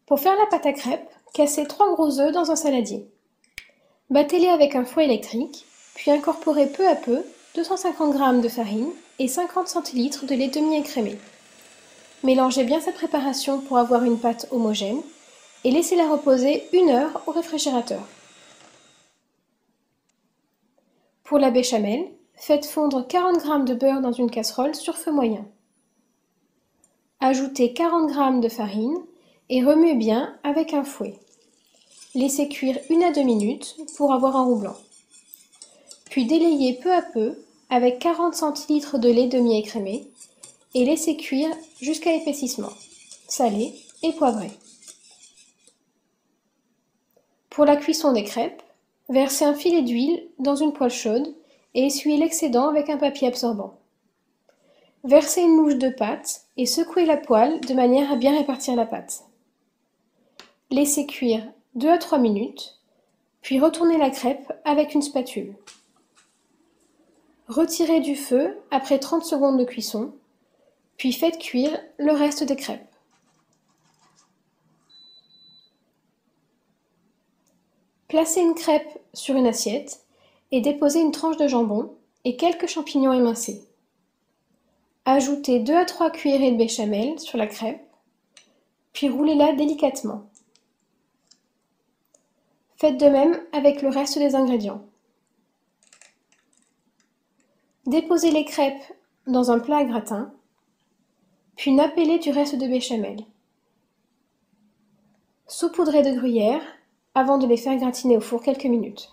Pour faire la pâte à crêpes, cassez 3 gros œufs dans un saladier. Battez-les avec un fouet électrique, puis incorporez peu à peu 250 g de farine et 50 cl de lait demi-écrémé. Mélangez bien cette préparation pour avoir une pâte homogène et laissez-la reposer 1 heure au réfrigérateur. Pour la béchamel, faites fondre 40 g de beurre dans une casserole sur feu moyen. Ajoutez 40 g de farine et remuez bien avec un fouet. Laissez cuire 1 à 2 minutes pour avoir un roux blanc. Puis délayez peu à peu avec 40 cl de lait demi-écrémé et laissez cuire jusqu'à épaississement, salé et poivré. Pour la cuisson des crêpes, versez un filet d'huile dans une poêle chaude et essuyez l'excédent avec un papier absorbant. Versez une louche de pâte et secouez la poêle de manière à bien répartir la pâte. Laissez cuire 2 à 3 minutes, puis retournez la crêpe avec une spatule. Retirez du feu après 30 secondes de cuisson, puis faites cuire le reste des crêpes. Placez une crêpe sur une assiette et déposez une tranche de jambon et quelques champignons émincés. Ajoutez 2 à 3 cuillerées de béchamel sur la crêpe, puis roulez-la délicatement. Faites de même avec le reste des ingrédients. Déposez les crêpes dans un plat à gratin, puis nappez-les du reste de béchamel. Saupoudrez de gruyère avant de les faire gratiner au four quelques minutes.